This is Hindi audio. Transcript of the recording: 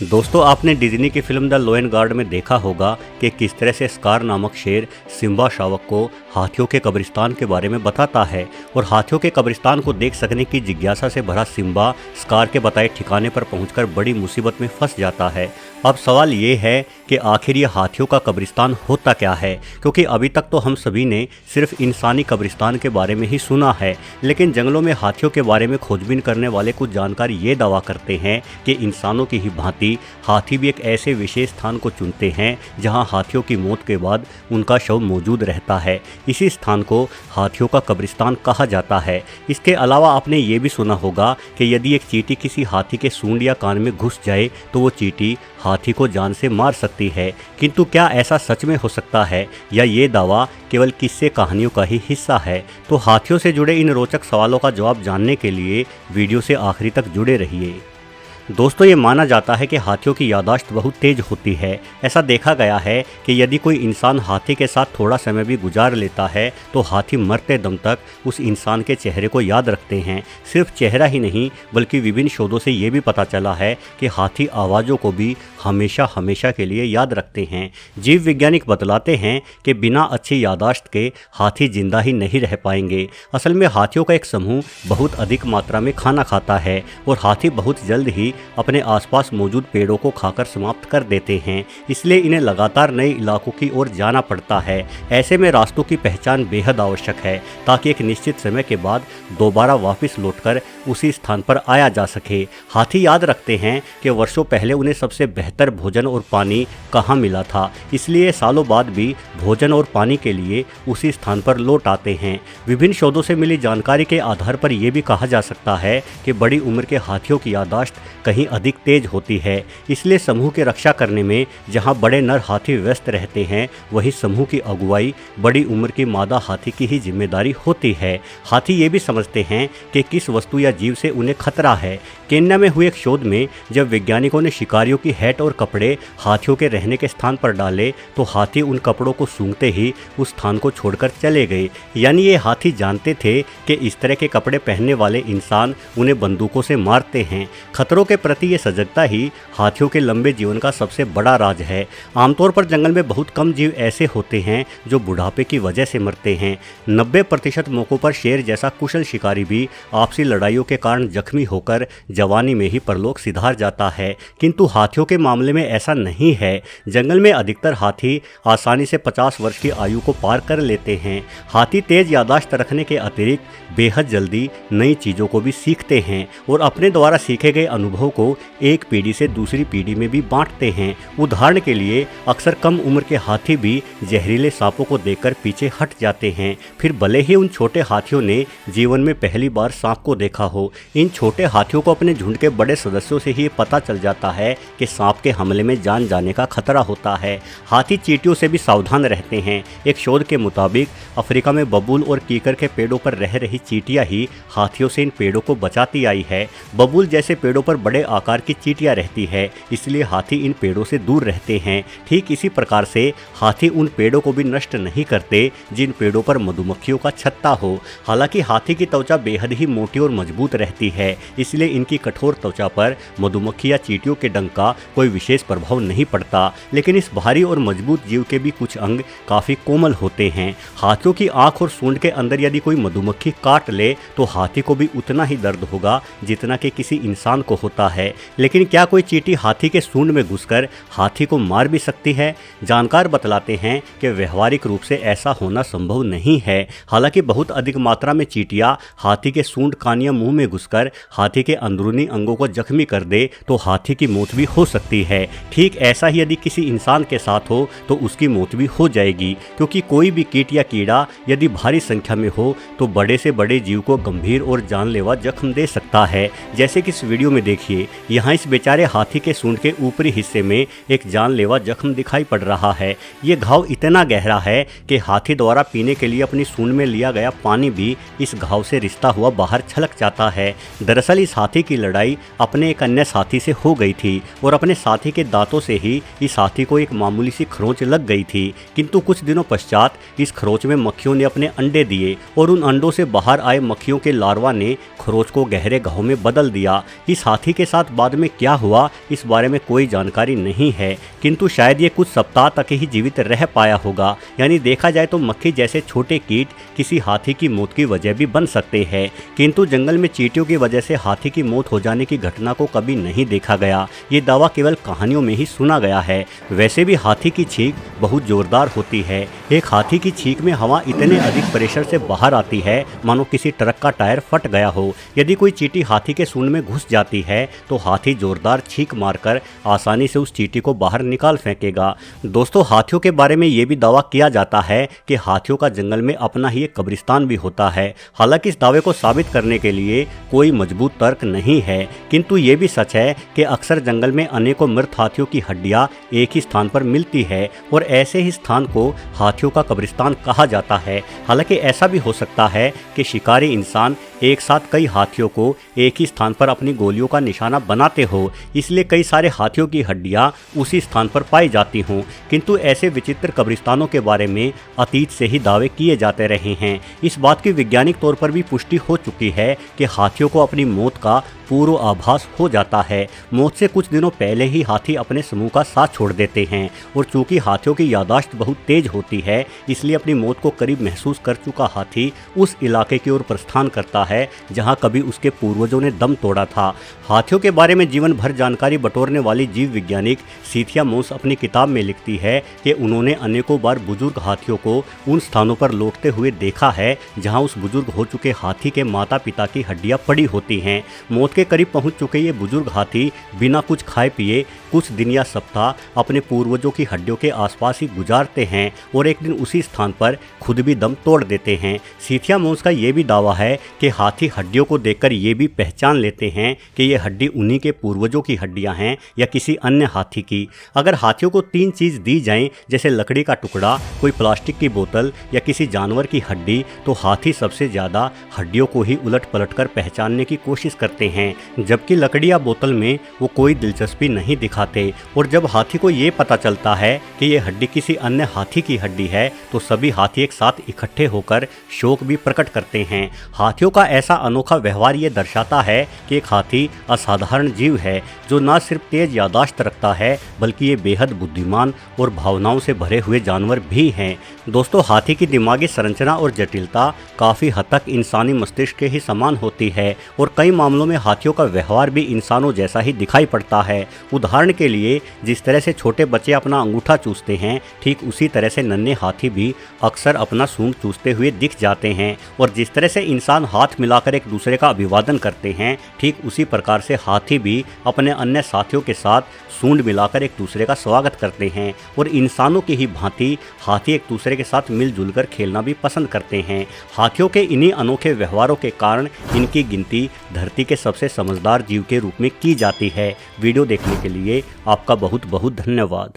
दोस्तों, आपने डिज्नी की फिल्म द लायन गार्ड में देखा होगा कि किस तरह से स्कार नामक शेर सिम्बा शावक को हाथियों के कब्रिस्तान के बारे में बताता है और हाथियों के कब्रिस्तान को देख सकने की जिज्ञासा से भरा सिम्बा स्कार के बताए ठिकाने पर पहुंचकर बड़ी मुसीबत में फंस जाता है। अब सवाल ये है कि आखिर ये हाथियों का कब्रिस्तान होता क्या है, क्योंकि अभी तक तो हम सभी ने सिर्फ इंसानी कब्रिस्तान के बारे में ही सुना है, लेकिन जंगलों में हाथियों के बारे में खोजबीन करने वाले कुछ जानकार ये दावा करते हैं कि इंसानों की ही भांति हाथी भी एक ऐसे विशेष स्थान को चुनते हैं जहां हाथियों की मौत के बाद उनका शव मौजूद रहता है। इसी स्थान को हाथियों का कब्रिस्तान कहा जाता है। इसके अलावा आपने ये भी सुना होगा कि यदि एक चींटी किसी हाथी के सूंड या कान में घुस जाए तो वो चींटी हाथी को जान से मार सकती है, किंतु क्या ऐसा सच में हो सकता है या ये दावा केवल किस्से कहानियों का ही हिस्सा है? तो हाथियों से जुड़े इन रोचक सवालों का जवाब जानने के लिए वीडियो से आखिरी तक जुड़े रहिए। दोस्तों, ये माना जाता है कि हाथियों की याददाश्त बहुत तेज होती है। ऐसा देखा गया है कि यदि कोई इंसान हाथी के साथ थोड़ा समय भी गुजार लेता है तो हाथी मरते दम तक उस इंसान के चेहरे को याद रखते हैं। सिर्फ चेहरा ही नहीं बल्कि विभिन्न शोधों से ये भी पता चला है कि हाथी आवाज़ों को भी हमेशा हमेशा के लिए याद रखते हैं। जीव वैज्ञानिक बतलाते हैं कि बिना अच्छी याददाश्त के हाथी जिंदा ही नहीं रह पाएंगे। असल में हाथियों का एक समूह बहुत अधिक मात्रा में खाना खाता है और हाथी बहुत जल्द ही अपने आसपास मौजूद पेड़ों को खाकर समाप्त कर देते हैं, इसलिए इन्हें लगातार नए इलाकों की ओर जाना पड़ता है। ऐसे में रास्तों की पहचान बेहद आवश्यक है ताकि एक निश्चित समय के बाद दोबारा वापस लौटकर उसी स्थान पर आया जा सके। हाथी याद रखते हैं कि वर्षों पहले उन्हें सबसे बेहतर भोजन और पानी कहाँ मिला था, इसलिए सालों बाद भी भोजन और पानी के लिए उसी स्थान पर लौट आते हैं। विभिन्न शोधों से मिली जानकारी के आधार पर यह भी कहा जा सकता है कि बड़ी उम्र के हाथियों की याददाश्त कहीं अधिक तेज होती है, इसलिए समूह की रक्षा करने में जहां बड़े नर हाथी व्यस्त रहते हैं वहीं समूह की अगुवाई बड़ी उम्र की मादा हाथी की ही जिम्मेदारी होती है। हाथी ये भी समझते हैं कि किस वस्तु या जीव से उन्हें खतरा है। केन्या में हुए एक शोध में जब वैज्ञानिकों ने शिकारियों की हैट और कपड़े हाथियों के रहने के स्थान पर डाले तो हाथी उन कपड़ों को सूंघते ही उस स्थान को छोड़कर चले गए। यानी ये हाथी जानते थे कि इस तरह के कपड़े पहनने वाले इंसान उन्हें बंदूकों से मारते हैं। खतरों के प्रति ये सजगता ही हाथियों के लंबे जीवन का सबसे बड़ा राज है। आमतौर पर जंगल में बहुत कम जीव ऐसे होते हैं जो बुढ़ापे की वजह से मरते हैं। 90% मौकों पर शेर जैसा कुशल शिकारी भी आपसी लड़ाइयों के कारण जख्मी होकर जवानी में ही परलोक सिधार जाता है, किंतु हाथियों के मामले में ऐसा नहीं है। जंगल में अधिकतर हाथी आसानी से 50 वर्ष की आयु को पार कर लेते हैं। हाथी तेज याददाश्त रखने के अतिरिक्त बेहद जल्दी नई चीज़ों को भी सीखते हैं और अपने द्वारा सीखे गए अनुभव को एक पीढ़ी से दूसरी पीढ़ी में भी बांटते हैं। उदाहरण के लिए अक्सर कम उम्र के हाथी भी जहरीले सांपों को देखकर पीछे हट जाते हैं, फिर भले ही उन छोटे हाथियों ने जीवन में पहली बार सांप को देखा हो। इन छोटे हाथियों को अपने झुंड के बड़े सदस्यों से ही पता चल जाता है कि सांप के हमले में जान जाने का खतरा होता है। हाथी चींटियों से भी सावधान रहते हैं। एक शोध के मुताबिक अफ्रीका में बबूल और कीकर के पेड़ों पर रह रही चींटियां ही हाथियों से इन पेड़ों को बचाती आई है। बबूल जैसे पेड़ों पर बड़े आकार की चींटियां रहती है, इसलिए हाथी इन पेड़ों से दूर रहते हैं। ठीक इसी प्रकार से हाथी उन पेड़ों को भी नष्ट नहीं करते जिन पेड़ों पर मधुमक्खियों का छत्ता हो। हालांकि हाथी की त्वचा बेहद ही मोटी और मजबूत रहती है, इसलिए इनकी कठोर त्वचा पर मधुमक्खी या चींटियों के डंक का कोई विशेष प्रभाव नहीं पड़ता। लेकिन इस भारी और मजबूत जीव के भी कुछ अंग काफी कोमल होते हैं। हाथियों की आंख और सूंड के अंदर यदि कोई मधुमक्खी काट ले तो हाथी को भी उतना ही दर्द होगा जितना कि किसी इंसान को होता है। लेकिन क्या कोई चींटी हाथी के सूंड में घुसकर हाथी को मार भी सकती है? जानकार बतलाते हैं कि व्यवहारिक रूप से ऐसा होना संभव नहीं है। हालांकि बहुत अधिक मात्रा में चींटियां हाथी के सूंड, कान या मुंह में घुसकर हाथी के अंदरूनी अंगों को जख्मी कर दे तो हाथी की मौत भी हो सकती है। ठीक ऐसा ही यदि किसी इंसान के साथ हो तो उसकी मौत भी हो जाएगी, क्योंकि कोई भी कीट या कीड़ा यदि भारी संख्या में हो तो बड़े से बड़े जीव को गंभीर और जानलेवा जख्म दे सकता है। जैसे कि इस वीडियो में देखिए, यहाँ इस बेचारे हाथी के सूंड के ऊपरी हिस्से में एक जानलेवा जख्म दिखाई पड़ रहा है। ये घाव इतना गहरा है कि हाथी द्वारा पीने के लिए अपनी सूंड में लिया गया पानी भी इस घाव से रिश्ता हुआ बाहर छलक जाता है। दरअसल इस हाथी की लड़ाई अपने एक अन्य साथी से हो गई थी और अपने साथी के दांतों से ही इस हाथी को एक मामूली सी खरोंच लग गई थी, किंतु कुछ दिनों पश्चात इस खरोंच में मक्खियों ने अपने अंडे दिए और उन अंडों से बाहर आए मक्खियों के लार्वा ने खरोंच को गहरे घाव में बदल दिया। इस हाथी के साथ बाद में क्या हुआ इस बारे में कोई जानकारी नहीं है, किंतु शायद ये कुछ सप्ताह तक ही जीवित रह पाया होगा। यानी देखा जाए तो मक्खी जैसे छोटे कीट किसी हाथी की मौत की वजह भी बन सकते हैं, किंतु जंगल में चींटियों की वजह से हाथी की मौत हो जाने की घटना को कभी नहीं देखा गया। ये दावा केवल कहानियों में ही सुना गया है। वैसे भी हाथी की छींक बहुत जोरदार होती है। एक हाथी की छींक में हवा इतने अधिक प्रेशर से बाहर आती है मानो किसी ट्रक का टायर फट गया हो। यदि कोई चींटी हाथी के सूंड में घुस जाती है तो हाथी जोरदार छींक मारकर आसानी से उस चींटी को बाहर निकाल फेंकेगा। दोस्तों, हाथियों के बारे में ये भी दावा किया जाता है कि हाथियों का जंगल में अपना ही एक कब्रिस्तान भी होता है। हालांकि इस दावे को साबित करने के लिए कोई मजबूत तर्क नहीं है, किंतु ये भी सच है कि अक्सर जंगल में अनेकों मृत हाथियों की हड्डियां एक ही स्थान पर मिलती है और ऐसे ही स्थान को हाथियों का कब्रिस्तान कहा जाता है। हालांकि ऐसा भी हो सकता है कि शिकारी इंसान एक साथ कई हाथियों को एक ही स्थान पर अपनी गोलियों का निशाना बनाते हो, इसलिए कई सारे हाथियों की हड्डियां उसी स्थान पर पाई जाती हों। किंतु ऐसे विचित्र कब्रिस्तानों के बारे में अतीत से ही दावे किए जाते रहे हैं। इस बात की वैज्ञानिक तौर पर भी पुष्टि हो चुकी है कि हाथियों को अपनी मौत का पूर्व आभास हो जाता है। मौत से कुछ दिनों पहले ही हाथी अपने समूह का साथ छोड़ देते हैं और चूंकि हाथियों की याददाश्त बहुत तेज होती है, इसलिए अपनी मौत को करीब महसूस कर चुका हाथी उस इलाके की ओर प्रस्थान करता है जहां कभी उसके पूर्वजों ने दम तोड़ा था। हाथियों के बारे में जीवन भर जानकारी बटोरने वाली जीव वैज्ञानिक सीथिया मोस अपनी किताब में लिखती है कि उन्होंने अनेकों बार बुजुर्ग हाथियों को उन स्थानों पर लौटते हुए देखा है जहां उस बुजुर्ग हो चुके हाथी के माता पिता की हड्डियां पड़ी होती हैं। मौत के करीब पहुंच चुके ये बुजुर्ग हाथी बिना कुछ खाए पिए कुछ दिन या सप्ताह अपने पूर्वजों की हड्डियों के आसपास ही गुजारते हैं और एक दिन उसी स्थान पर खुद भी दम तोड़ देते हैं। सीथिया मोस का ये भी दावा है कि हाथी हड्डियों को देखकर ये भी पहचान लेते हैं कि ये हड्डी उन्हीं के पूर्वजों की हड्डियां हैं या किसी अन्य हाथी की। अगर हाथियों को 3 चीज़ दी जाएं, जैसे लकड़ी का टुकड़ा, कोई प्लास्टिक की बोतल या किसी जानवर की हड्डी, तो हाथी सबसे ज़्यादा हड्डियों को ही उलट पलट कर पहचानने की कोशिश करते हैं, जबकि लकड़ी या बोतल में वो कोई दिलचस्पी नहीं दिखाते। और जब हाथी को ये पता चलता है कि ये हड्डी किसी अन्य हाथी की हड्डी है तो सभी हाथी एक साथ इकट्ठे होकर शोक भी प्रकट करते हैं। हाथियों का ऐसा अनोखा व्यवहार ये दर्शाता है कि एक हाथी असाधारण जीव है जो न सिर्फ तेज याददाश्त रखता है बल्कि ये बेहद बुद्धिमान और भावनाओं से भरे हुए जानवर भी हैं। दोस्तों, हाथी की दिमागी संरचना और जटिलता काफ़ी हद तक इंसानी मस्तिष्क के ही समान होती है और कई मामलों में हाथियों का व्यवहार भी इंसानों जैसा ही दिखाई पड़ता है। उदाहरण के लिए जिस तरह से छोटे बच्चे अपना अंगूठा चूसते हैं, ठीक उसी तरह से नन्हे हाथी भी अक्सर अपना सूंड चूसते हुए दिख जाते हैं और जिस तरह से इंसान हाथ मिलाकर एक दूसरे का अभिवादन करते हैं, ठीक उसी प्रकार से हाथी भी अपने अन्य साथियों के साथ सूंड मिलाकर एक दूसरे का स्वागत करते हैं और इंसानों की ही भांति हाथी एक दूसरे के साथ मिलजुल कर खेलना भी पसंद करते हैं। हाथियों के इन्हीं अनोखे व्यवहारों के कारण इनकी गिनती धरती के सबसे समझदार जीव के रूप में की जाती है। वीडियो देखने के लिए आपका बहुत बहुत धन्यवाद।